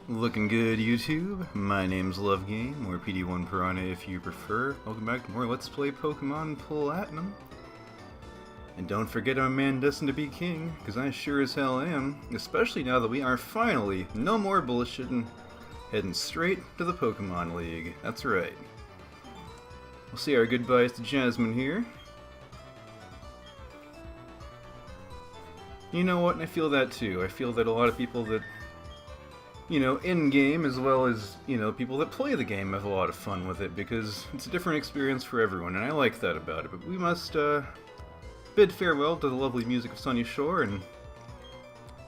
Looking good, YouTube. My name's Love Game, or PD1 Piranha if you prefer. Welcome back to more Let's Play Pokemon Platinum. And don't forget our man destined to be king, because I sure as hell am, especially now that we are finally no more bullshitting, heading straight to the Pokemon League. That's right. We'll say our goodbyes to Jasmine here. You know what, and I feel that too. I feel that a lot of people that in-game as well as, people that play the game have a lot of fun with it because it's a different experience for everyone, and I like that about it. But we must bid farewell to the lovely music of Sunny Shore and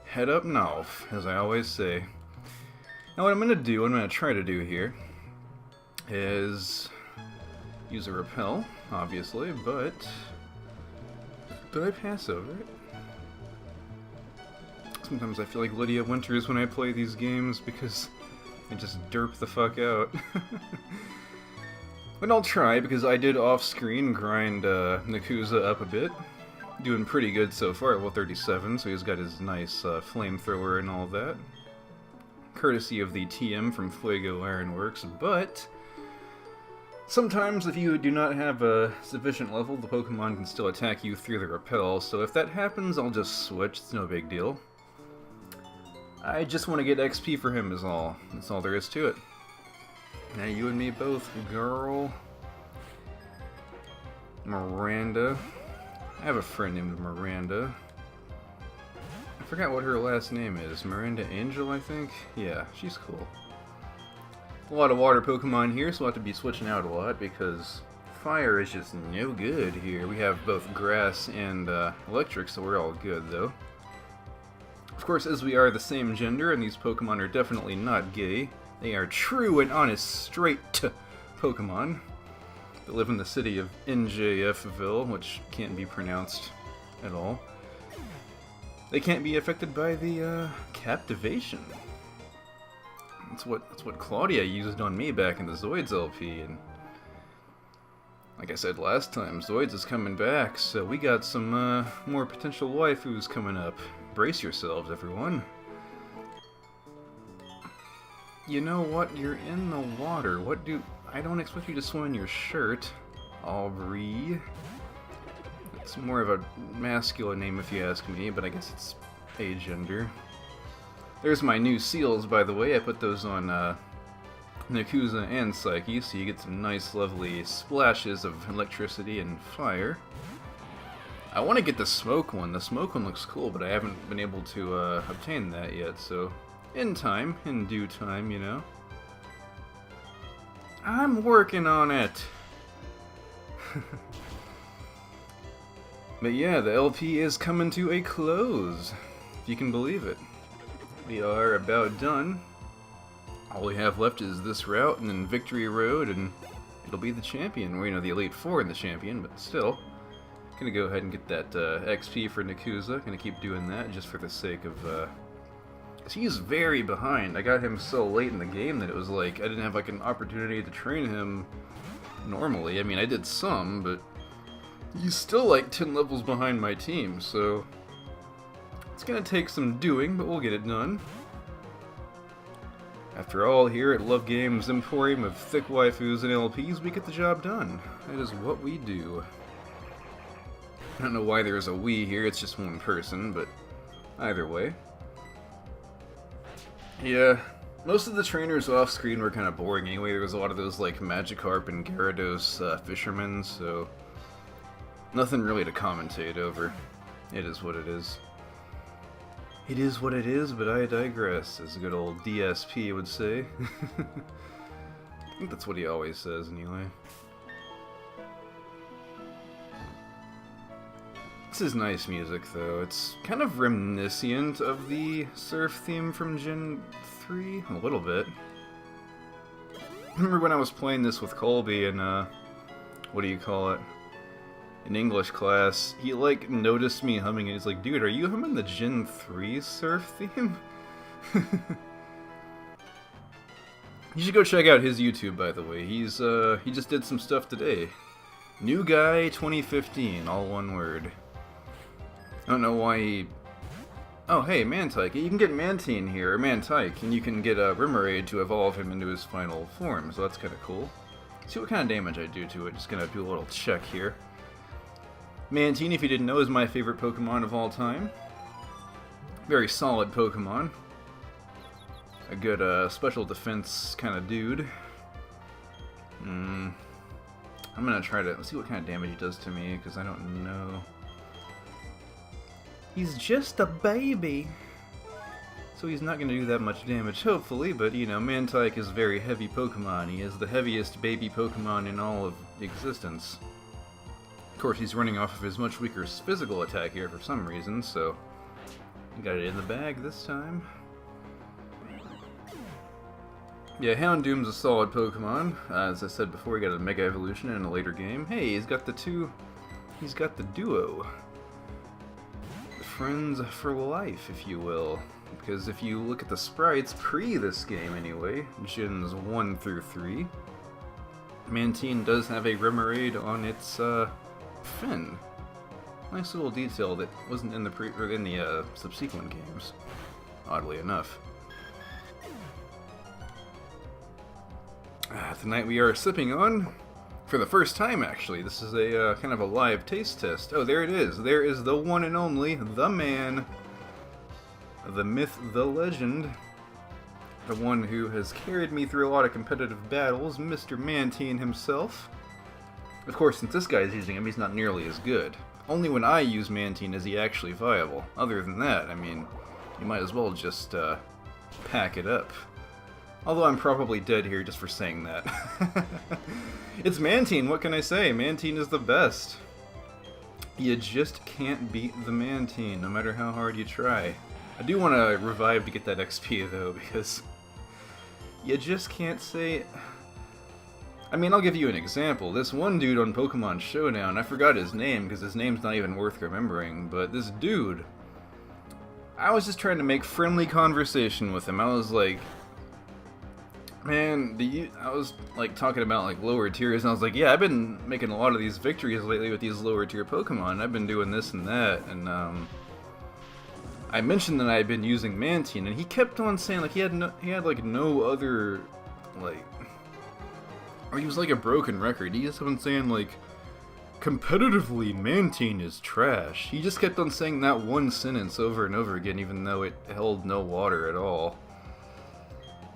head up north, as I always say. Now what I'm going to try to do here, is use a repel, obviously, but did I pass over it? Sometimes I feel like Lydia Winters when I play these games because I just derp the fuck out. But I'll try because I did off-screen grind Nakuza up a bit. Doing pretty good so far at level 37, so he's got his nice flamethrower and all that. Courtesy of the TM from Fuego Ironworks, but sometimes if you do not have a sufficient level, the Pokemon can still attack you through the repel, so if that happens, I'll just switch. It's no big deal. I just want to get XP for him is all. That's all there is to it. Now you and me both, girl. Miranda. I have a friend named Miranda. I forgot what her last name is. Miranda Angel, I think? Yeah, she's cool. A lot of water Pokemon here, so we'll have to be switching out a lot because fire is just no good here. We have both grass and electric, so we're all good though. Of course, as we are the same gender, and these Pokemon are definitely not gay, they are true and honest, straight Pokemon that live in the city of NJFville, which can't be pronounced at all. They can't be affected by the captivation. That's what Claudia used on me back in the Zoids LP, and like I said last time, Zoids is coming back, so we got some more potential waifus coming up. Brace yourselves, everyone. You know what? You're in the water. I don't expect you to swim in your shirt, Aubrey. It's more of a masculine name if you ask me, but I guess it's agender. There's my new seals, by the way. I put those on Nakuza and Psyche, so you get some nice, lovely splashes of electricity and fire. I want to get the smoke one. The smoke one looks cool, but I haven't been able to obtain that yet, so in time, in due time, you know. I'm working on it! But yeah, the LP is coming to a close, if you can believe it. We are about done. All we have left is this route and then Victory Road, and it'll be the champion. Or, the Elite Four and the champion, but still. Gonna go ahead and get that XP for Nakuza. Gonna keep doing that just for the sake of, because he's very behind. I got him so late in the game that it was like, I didn't have like an opportunity to train him normally. I mean, I did some, but he's still like 10 levels behind my team, so it's gonna take some doing, but we'll get it done. After all, here at Love Game's Emporium of Thick Waifus and LPs, we get the job done. That is what we do. I don't know why there's a we here, it's just one person, but either way. Yeah, most of the trainers off-screen were kind of boring anyway. There was a lot of those like Magikarp and Gyarados fishermen, so nothing really to commentate over. It is what it is. It is what it is, but I digress, as a good old DSP would say. I think that's what he always says anyway. This is nice music, though. It's kind of reminiscent of the surf theme from Gen 3, a little bit. I remember when I was playing this with Colby in, in English class, he, noticed me humming and he's like, dude, are you humming the Gen 3 surf theme? You should go check out his YouTube, by the way. He just did some stuff today. New Guy 2015, all one word. I don't know why he Oh, hey, Mantike. You can get Mantine here, or Mantike, and you can get a Remoraid to evolve him into his final form, so that's kind of cool. See what kind of damage I do to it. Just gonna do a little check here. Mantine, if you didn't know, is my favorite Pokemon of all time. Very solid Pokemon. A good special defense kind of dude. I'm gonna try to see what kind of damage he does to me, because I don't know. He's just a baby, so he's not gonna do that much damage, hopefully, but you know, Mantike is a very heavy Pokemon. He is the heaviest baby Pokemon in all of existence. Of course, he's running off of his much weaker physical attack here for some reason, so I got it in the bag this time. Yeah, Houndoom's a solid Pokemon. As I said before, he got a Mega Evolution in a later game. Hey, he's got the duo. Friends for life, if you will. Because if you look at the sprites pre this game anyway, Gens 1 through 3, Mantine does have a Remoraid on its fin. Nice little detail that wasn't in the subsequent games, oddly enough. Tonight we are sipping on, for the first time actually, this is a kind of a live taste test. Oh, there it is. There is the one and only, the man, the myth, the legend, the one who has carried me through a lot of competitive battles, Mr. Mantine himself. Of course, since this guy's using him, he's not nearly as good. Only when I use Mantine is he actually viable. Other than that, I mean, you might as well just pack it up. Although I'm probably dead here just for saying that. It's Mantine, what can I say? Mantine is the best. You just can't beat the Mantine, no matter how hard you try. I do want to revive to get that XP though, because you just can't say... I mean, I'll give you an example. This one dude on Pokemon Showdown, I forgot his name because his name's not even worth remembering, but this dude, I was just trying to make friendly conversation with him. I was like, man, I was like talking about like lower tiers, and I was like, yeah, I've been making a lot of these victories lately with these lower tier Pokemon. I've been doing this and that, and I mentioned that I had been using Mantine, and he kept on saying like he had like no other like, or he was like a broken record. He just kept on saying like, competitively Mantine is trash. He just kept on saying that one sentence over and over again, even though it held no water at all.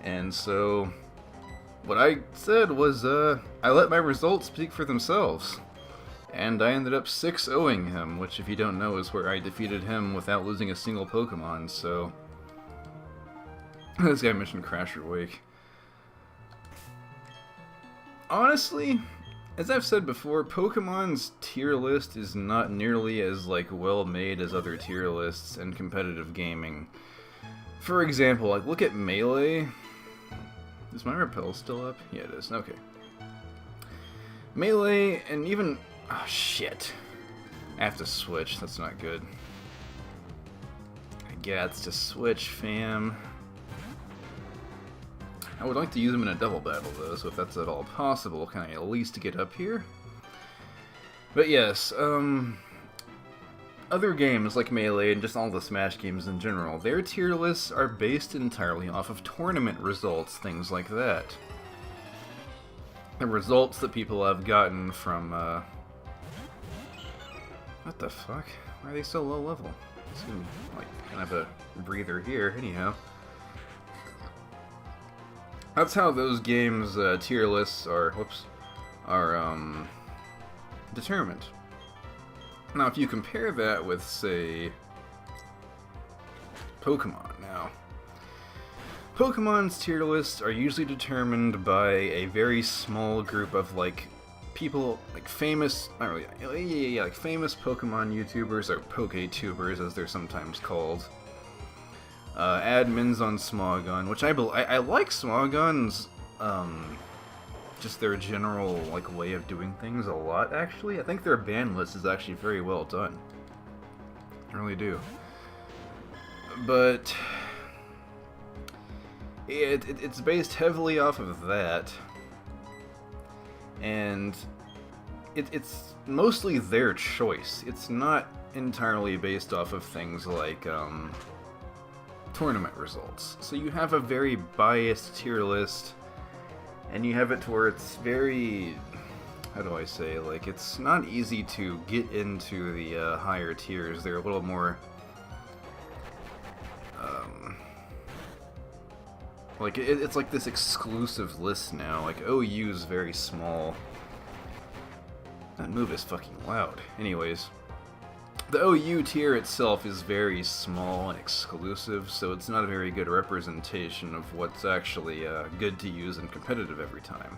And so, what I said was, I let my results speak for themselves. And I ended up 6-0ing him, which if you don't know is where I defeated him without losing a single Pokemon, so... This guy mentioned Crasher Wake. Honestly, as I've said before, Pokemon's tier list is not nearly as, like, well made as other tier lists in competitive gaming. For example, like, look at Melee. Is my Repel still up? Yeah, it is. Okay. Melee, and even... Oh, shit. I have to switch. That's not good. I got to switch, fam. I would like to use them in a double battle, though, so if that's at all possible, can I at least get up here? But yes, other games like Melee and just all the Smash games in general, their tier lists are based entirely off of tournament results, things like that. The results that people have gotten from, what the fuck? Why are they so low level? It's gonna be, like, kind of a breather here, anyhow. That's how those games' tier lists are, determined. Now, if you compare that with, say, Pokemon now, Pokemon's tier lists are usually determined by a very small group of, like, people, like, famous, not really, yeah, like, famous Pokemon YouTubers, or Poketubers, as they're sometimes called. Admins on Smogon, which I like Smogon's, just their general, like, way of doing things a lot, actually. I think their ban list is actually very well done. I really do. But it's based heavily off of that, and it's mostly their choice. It's not entirely based off of things like, tournament results. So you have a very biased tier list, and you have it to where it's very, how do I say, like, it's not easy to get into the higher tiers. They're a little more, like, it's like this exclusive list now. Like, OU's very small. That move is fucking loud. Anyways, the OU tier itself is very small and exclusive, so it's not a very good representation of what's actually good to use and competitive every time.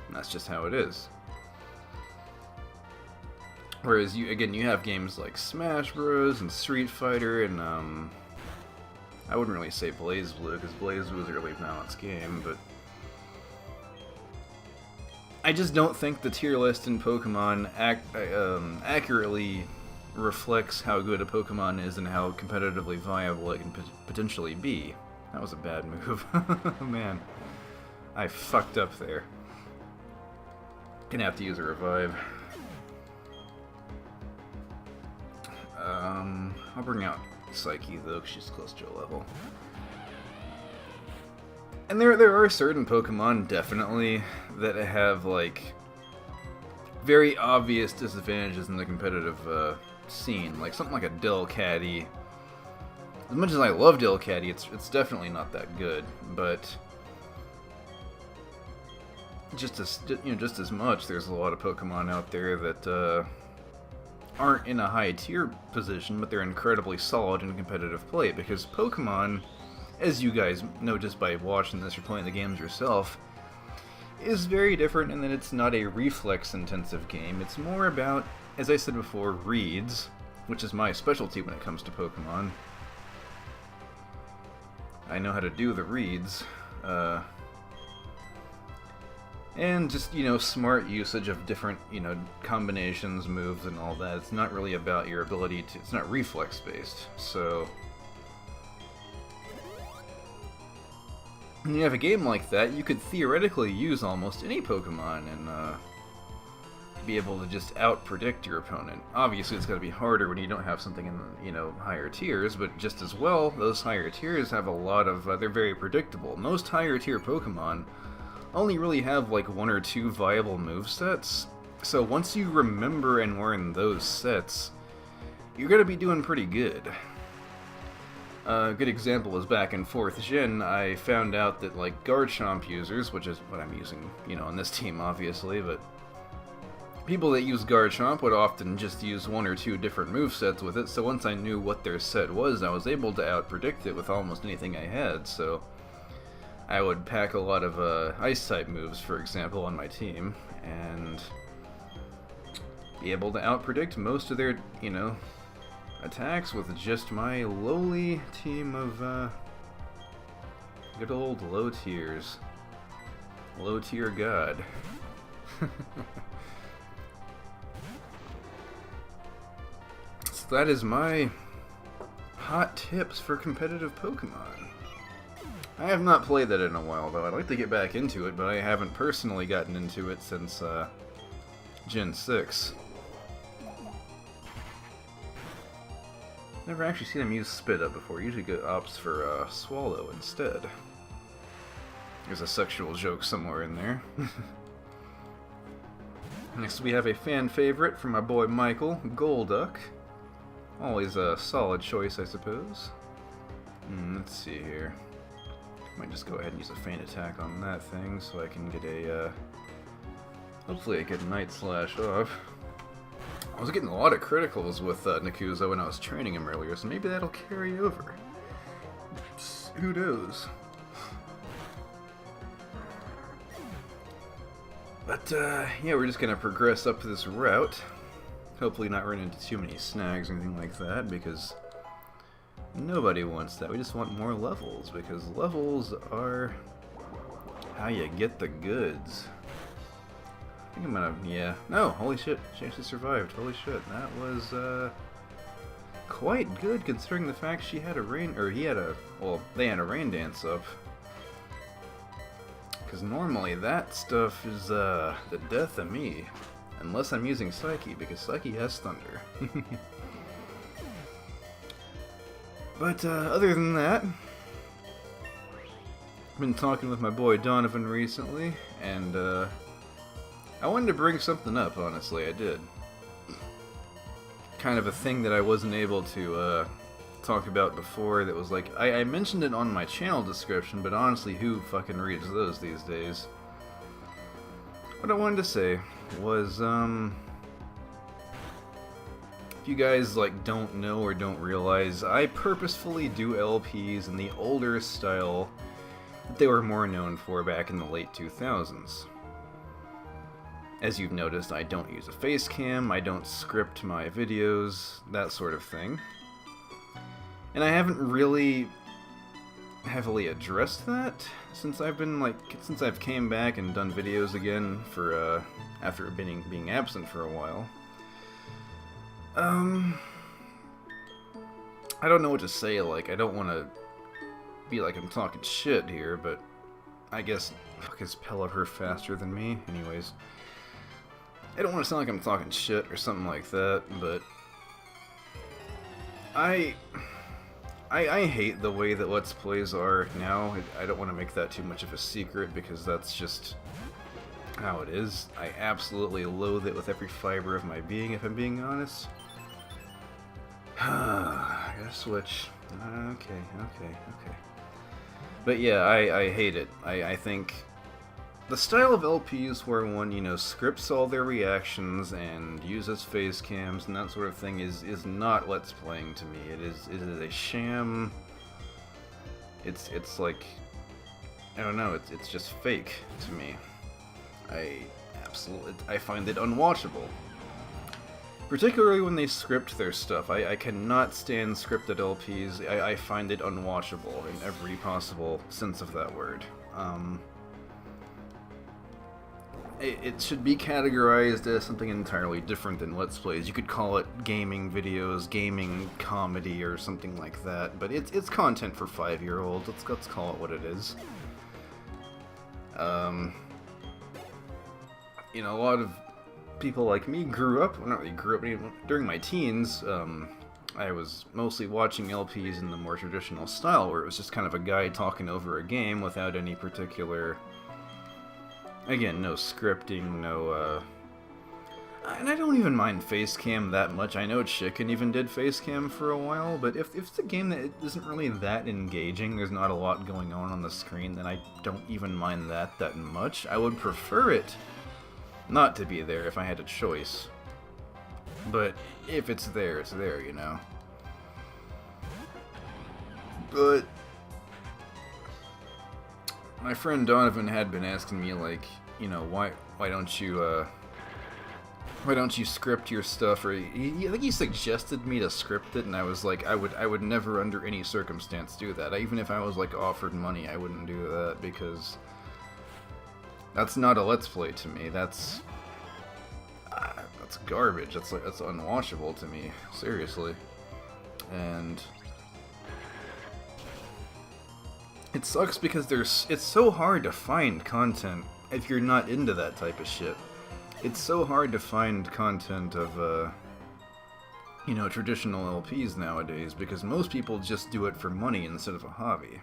And that's just how it is. Whereas, you have games like Smash Bros. And Street Fighter, and I wouldn't really say BlazBlue, because BlazBlue is a really balanced game, but I just don't think the tier list in Pokemon accurately reflects how good a Pokemon is and how competitively viable it can potentially be. That was a bad move. Man, I fucked up there. Gonna have to use a revive. I'll bring out Psyche though, because she's close to a level. And there are certain Pokemon, definitely, that have, like, very obvious disadvantages in the competitive scene. Like, something like a Delcatty. As much as I love Delcatty, it's definitely not that good, but just as much, there's a lot of Pokemon out there that aren't in a high tier position, but they're incredibly solid in competitive play, because Pokemon, as you guys know just by watching this or playing the games yourself, is very different in that it's not a reflex-intensive game. It's more about, as I said before, reads, which is my specialty when it comes to Pokemon. I know how to do the reads, and just, smart usage of different, combinations, moves, and all that. It's not really about your ability to, it's not reflex-based, so when you have a game like that, you could theoretically use almost any Pokemon and be able to just out-predict your opponent. Obviously, it's going to be harder when you don't have something in the, higher tiers, but just as well, those higher tiers have a lot of, they're very predictable. Most higher tier Pokemon only really have like one or two viable movesets, so once you remember and learn those sets, you're going to be doing pretty good. A good example is back in 4th Gen, I found out that, like, Garchomp users, which is what I'm using, on this team, obviously, but people that use Garchomp would often just use one or two different movesets with it, so once I knew what their set was, I was able to out-predict it with almost anything I had, so I would pack a lot of Ice-type moves, for example, on my team, and be able to out-predict most of their, attacks with just my lowly team of good old low tiers. Low tier god. So that is my hot tips for competitive Pokemon. I have not played that in a while, though. I'd like to get back into it, but I haven't personally gotten into it since Gen 6. Never actually seen him use Spit Up before. Usually opts for Swallow instead. There's a sexual joke somewhere in there. Next we have a fan favorite from my boy Michael, Golduck. Always a solid choice, I suppose. Let's see here. Might just go ahead and use a Feint Attack on that thing so I can get a, hopefully a good Night Slash off. I was getting a lot of criticals with Nakuzo when I was training him earlier, so maybe that'll carry over. Who knows? But, yeah, we're just gonna progress up this route. Hopefully not run into too many snags or anything like that, because nobody wants that. We just want more levels, because levels are how you get the goods. I think I'm gonna, yeah. No, holy shit, she actually survived. Holy shit, that was, quite good considering the fact she had a rain, or he had a, well, they had a rain dance up. Because normally that stuff is, the death of me. Unless I'm using Psyche, because Psyche has Thunder. But other than that, I've been talking with my boy Donovan recently, and I wanted to bring something up, honestly, I did. Kind of a thing that I wasn't able to talk about before that was like, I mentioned it on my channel description, but honestly, who fucking reads those these days? What I wanted to say was, if you guys like don't know or don't realize, I purposefully do LPs in the older style that they were more known for back in the late 2000s. As you've noticed, I don't use a face cam, I don't script my videos, that sort of thing. And I haven't really heavily addressed that since I've came back and done videos again for after being absent for a while. I don't know what to say. Like, I don't want to be like I'm talking shit here, but I guess fuck, is Pella her faster than me? Anyways, I don't want to sound like I'm talking shit or something like that, but I hate the way that Let's Plays are now. I don't want to make that too much of a secret because that's just how it is. I absolutely loathe it with every fiber of my being, if I'm being honest. I gotta switch. Okay. But yeah, I hate it. I think the style of LPs where one, you know, scripts all their reactions and uses face cams and that sort of thing is not Let's Playing to me. It is a sham. It's like, I don't know, it's just fake to me. I find it unwatchable. Particularly when they script their stuff. I cannot stand scripted LPs. I find it unwatchable in every possible sense of that word. It should be categorized as something entirely different than Let's Plays. You could call it gaming videos, gaming comedy, or something like that. But it's content for 5-year-olds. Let's call it what it is. You know, a lot of people like me not really grew up, during my teens, I was mostly watching LPs in the more traditional style, where it was just kind of a guy talking over a game without any particular, again, no scripting, no, and I don't even mind face cam that much. I know Chicken even did face cam for a while, but if it's a game that isn't really that engaging, there's not a lot going on the screen, then I don't even mind that much. I would prefer it not to be there if I had a choice. But if it's there, you know. But my friend Donovan had been asking me, like, you know, why don't you script your stuff? Or I think he suggested me to script it, and I was like, I would never under any circumstance do that. Even if I was like offered money, I wouldn't do that because that's not a Let's Play to me. That's garbage. That's unwatchable to me. Seriously. And it sucks because it's so hard to find content if you're not into that type of shit. It's so hard to find content of you know, traditional LPs nowadays because most people just do it for money instead of a hobby.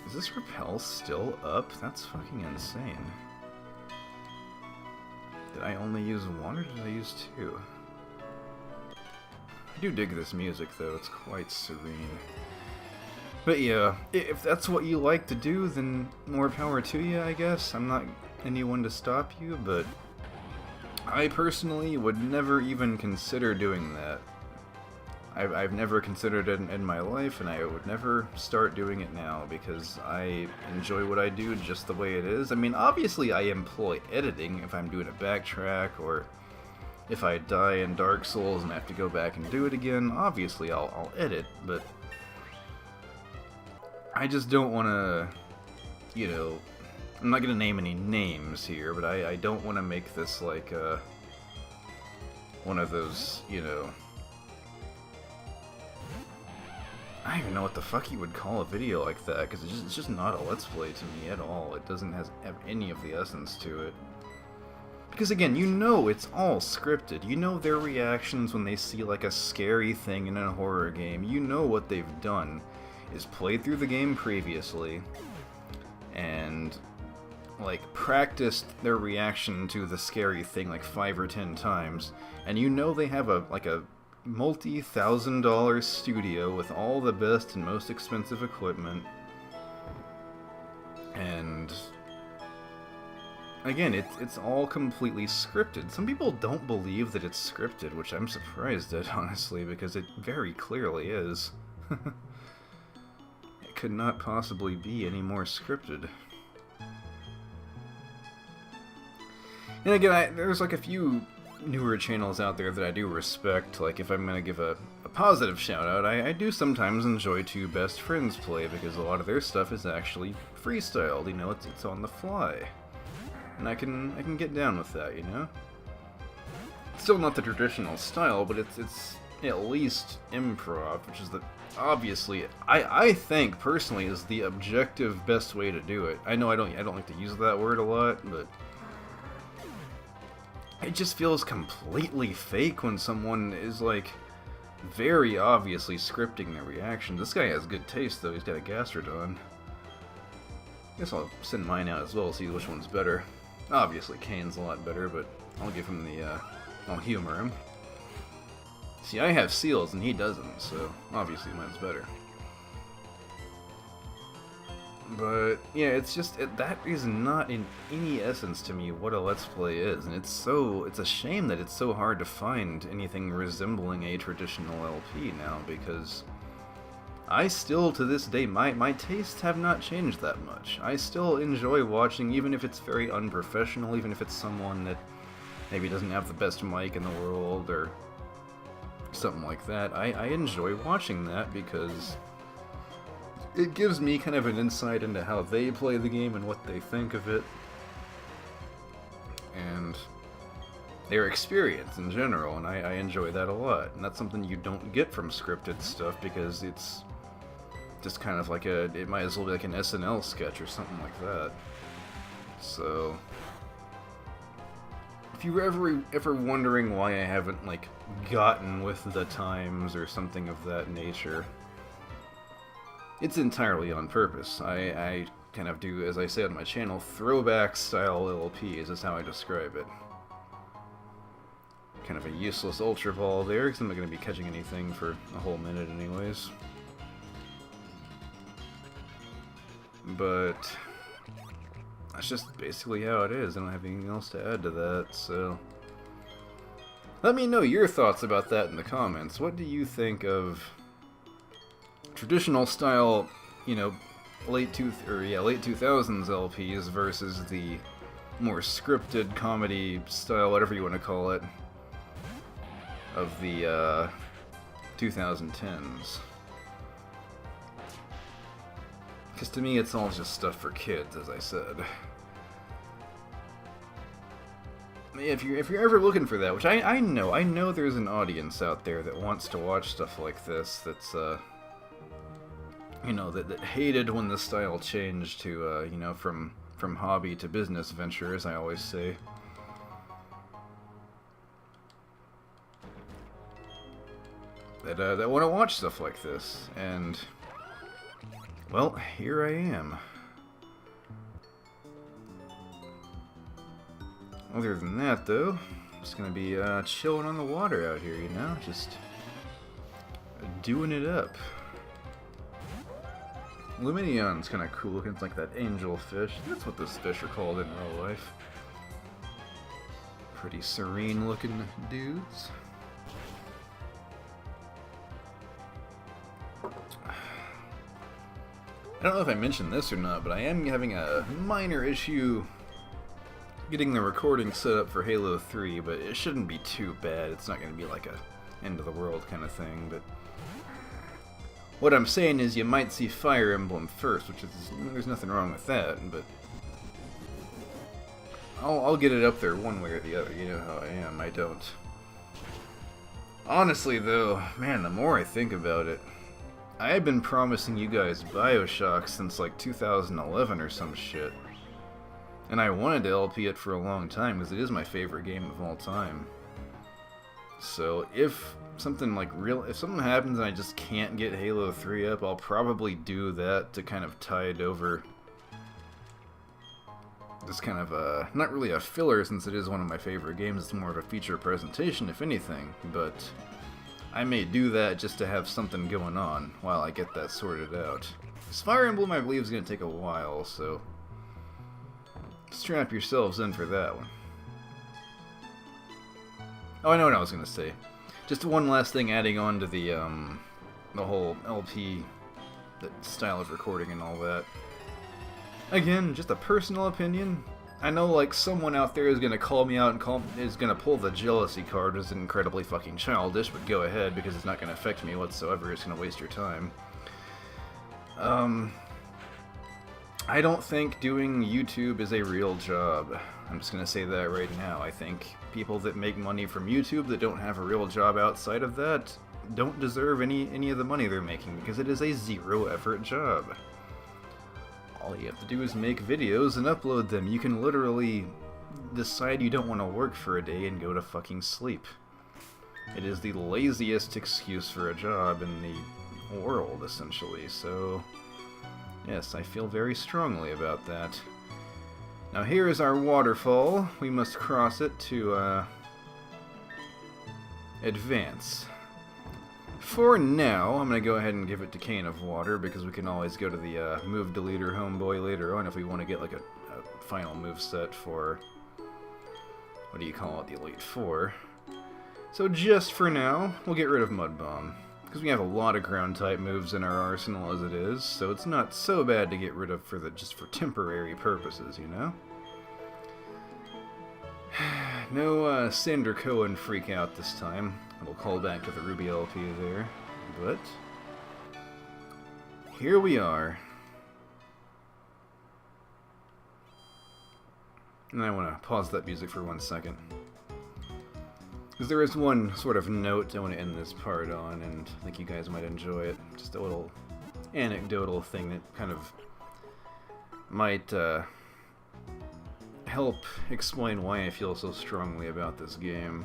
Is this rappel still up? That's fucking insane. Did I only use one or did I use two? I do dig this music though, it's quite serene. But yeah, if that's what you like to do, then more power to you, I guess. I'm not anyone to stop you, but I personally would never even consider doing that. I've never considered it in my life, and I would never start doing it now, because I enjoy what I do just the way it is. I mean, obviously I employ editing if I'm doing a backtrack, or if I die in Dark Souls and I have to go back and do it again, obviously I'll edit, but I just don't want to, you know, I'm not going to name any names here, but I don't want to make this like one of those, you know, I don't even know what the fuck you would call a video like that, because it's just not a Let's Play to me at all. It doesn't have any of the essence to it. Because again, you know it's all scripted. You know their reactions when they see like a scary thing in a horror game. You know what they've done is played through the game previously and like practiced their reaction to the scary thing like 5 or 10 times, and you know they have a multi-$1,000 studio with all the best and most expensive equipment, and again, it's all completely scripted. Some people don't believe that it's scripted, which I'm surprised at, honestly, because it very clearly is. It could not possibly be any more scripted. And again, there's like a few newer channels out there that I do respect. Like, if I'm going to give a positive shout out, I do sometimes enjoy Two Best Friends play, because a lot of their stuff is actually freestyled, you know, it's on the fly. And I can get down with that, you know? Still not the traditional style, but it's at least improv, which is obviously, I think, personally, is the objective best way to do it. I know I don't like to use that word a lot, but it just feels completely fake when someone is, like, very obviously scripting their reaction. This guy has good taste, though. He's got a gastrodon. I guess I'll send mine out as well, see which one's better. Obviously, Kane's a lot better, but I'll give him I'll humor him. See, I have seals and he doesn't, so obviously mine's better. But yeah, it's just that is not in any essence to me what a Let's Play is, and it's a shame that it's so hard to find anything resembling a traditional LP now, because I still, to this day, my tastes have not changed that much. I still enjoy watching, even if it's very unprofessional, even if it's someone that maybe doesn't have the best mic in the world or something like that. I enjoy watching that because it gives me kind of an insight into how they play the game and what they think of it, and their experience in general, and I enjoy that a lot. And that's something you don't get from scripted stuff, because it's just kind of like it might as well be like an SNL sketch or something like that. So if you were ever wondering why I haven't, like, gotten with the times or something of that nature, it's entirely on purpose. I kind of do, as I say on my channel, throwback style LPs is how I describe it. Kind of a useless Ultra Ball there, because I'm not going to be catching anything for a whole minute anyways. But that's just basically how it is. I don't have anything else to add to that, so let me know your thoughts about that in the comments. What do you think of traditional style, you know, late 2000s LPs versus the more scripted comedy style, whatever you want to call it, of the 2010s? Because to me, it's all just stuff for kids, as I said. If you're ever looking for that, which I know there's an audience out there that wants to watch stuff like this, that's you know, that hated when the style changed to you know, from hobby to business venture, as I always say. That want to watch stuff like this, and well, here I am. Other than that, though, I'm just gonna be chilling on the water out here, you know, just doing it up. Luminion's kind of cool looking. It's like that angel fish. That's what those fish are called in real life. Pretty serene looking dudes. I don't know if I mentioned this or not, but I am having a minor issue getting the recording set up for Halo 3, but it shouldn't be too bad. It's not going to be like a end of the world kind of thing, but what I'm saying is you might see Fire Emblem first, which is, there's nothing wrong with that, but I'll get it up there one way or the other. You know how I am. I don't. Honestly, though, man, the more I think about it, I have been promising you guys BioShock since like 2011 or some shit. And I wanted to LP it for a long time because it is my favorite game of all time. So if something if something happens and I just can't get Halo 3 up, I'll probably do that to kind of tide over this kind of not really a filler since it is one of my favorite games. It's more of a feature presentation if anything, but I may do that just to have something going on while I get that sorted out. This Fire Emblem I believe is going to take a while, so strap yourselves in for that one. Oh, I know what I was going to say. Just one last thing adding on to the whole LP style of recording and all that. Again, just a personal opinion. I know, like, someone out there is going to call me out and is going to pull the jealousy card as incredibly fucking childish, but go ahead because it's not going to affect me whatsoever. It's going to waste your time. I don't think doing YouTube is a real job. I'm just going to say that right now. I think people that make money from YouTube that don't have a real job outside of that don't deserve any of the money they're making because it is a zero-effort job. All you have to do is make videos and upload them. You can literally decide you don't want to work for a day and go to fucking sleep. It is the laziest excuse for a job in the world, essentially, so yes, I feel very strongly about that. Now here is our waterfall. We must cross it to advance. For now, I'm going to go ahead and give it to Cane of Water because we can always go to the move deleter homeboy later on if we want to get like a final move set for, what do you call it, the Elite Four. So just for now, we'll get rid of Mud Bomb because we have a lot of ground type moves in our arsenal as it is, so it's not so bad to get rid of just for temporary purposes, you know? No Sander Cohen freak out this time. It'll call back to the Ruby LP there, but here we are. And I want to pause that music for 1 second. Because there is one sort of note I want to end this part on, and I think you guys might enjoy it. Just a little anecdotal thing that kind of might help explain why I feel so strongly about this game.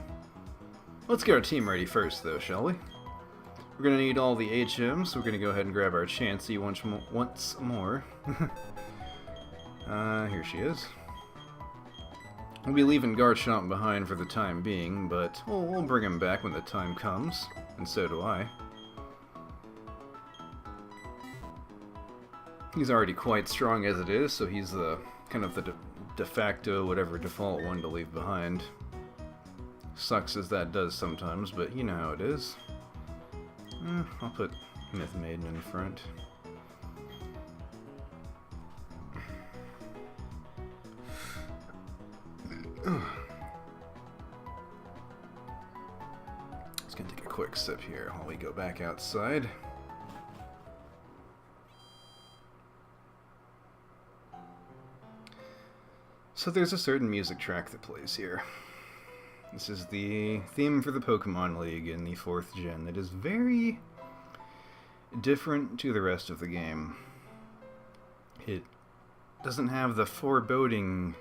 Let's get our team ready first, though, shall we? We're going to need all the HMs, so we're going to go ahead and grab our Chansey once more. Here she is. We'll be leaving Garchomp behind for the time being, but we'll bring him back when the time comes, and so do I. He's already quite strong as it is, so he's the kind of the de facto, whatever default one to leave behind. Sucks as that does sometimes, but you know how it is. I'll put Myth Maiden in front. Just gonna take a quick sip here while we go back outside. So there's a certain music track that plays here. This is the theme for the Pokémon League in the 4th gen that is very different to the rest of the game. It doesn't have the foreboding,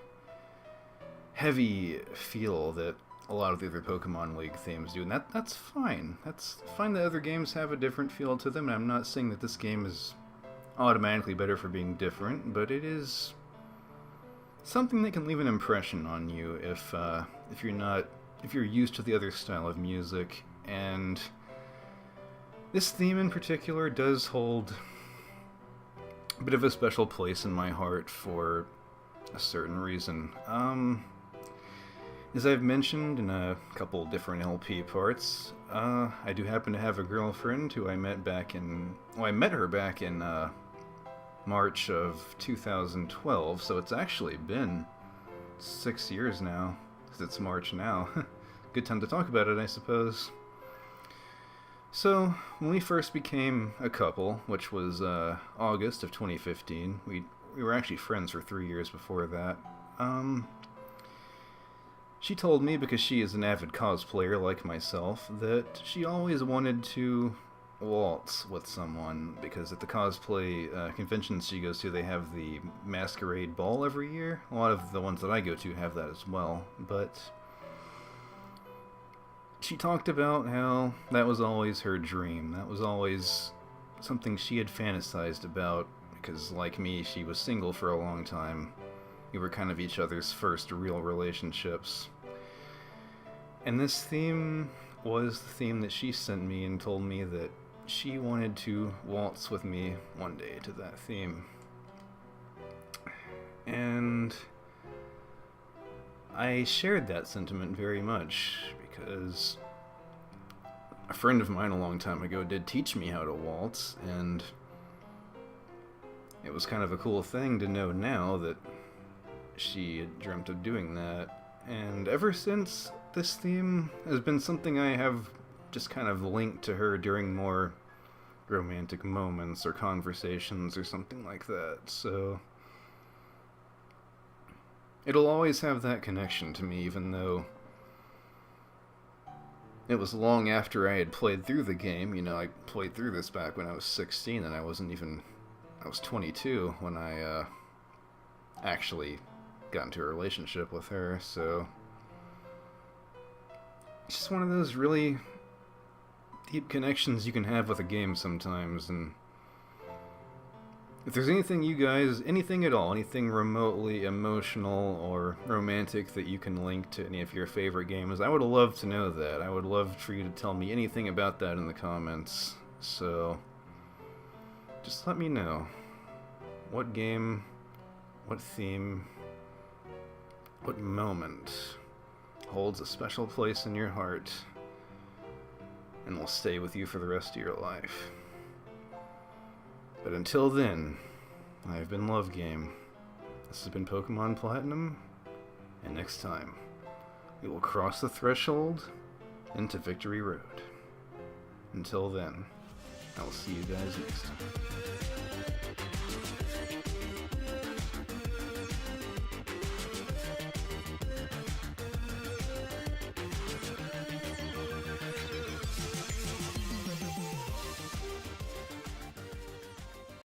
heavy feel that a lot of the other Pokémon League themes do, and that's fine. That's fine that other games have a different feel to them, and I'm not saying that this game is automatically better for being different, but it is something that can leave an impression on you if you're used to the other style of music. And this theme in particular does hold a bit of a special place in my heart for a certain reason. As I've mentioned in a couple different LP parts, I do happen to have a girlfriend who I met I met her back in March of 2012, so it's actually been 6 years now, because it's March now. Good time to talk about it, I suppose. So, when we first became a couple, which was August of 2015, we were actually friends for 3 years before that. She told me, because she is an avid cosplayer like myself, that she always wanted to waltz with someone, because at the cosplay conventions she goes to, they have the masquerade ball every year. A lot of the ones that I go to have that as well, but she talked about how that was always her dream. That was always something she had fantasized about, because like me, she was single for a long time. We were kind of each other's first real relationships. And this theme was the theme that she sent me and told me that she wanted to waltz with me one day to that theme. And I shared that sentiment very much, because a friend of mine a long time ago did teach me how to waltz, and it was kind of a cool thing to know now that she had dreamt of doing that. And ever since, this theme has been something I have just kind of linked to her during more romantic moments or conversations or something like that. So it'll always have that connection to me, even though it was long after I had played through the game. You know, I played through this back when I was 16, and I was 22 when I actually got into a relationship with her, so it's just one of those really deep connections you can have with a game sometimes. And if there's anything you guys, anything at all, anything remotely emotional or romantic that you can link to any of your favorite games, I would love to know that. I would love for you to tell me anything about that in the comments. So just let me know. What game, what theme, what moment holds a special place in your heart and will stay with you for the rest of your life. But until then, I have been Love Game. This has been Pokemon Platinum, and next time, we will cross the threshold into Victory Road. Until then, I will see you guys next time.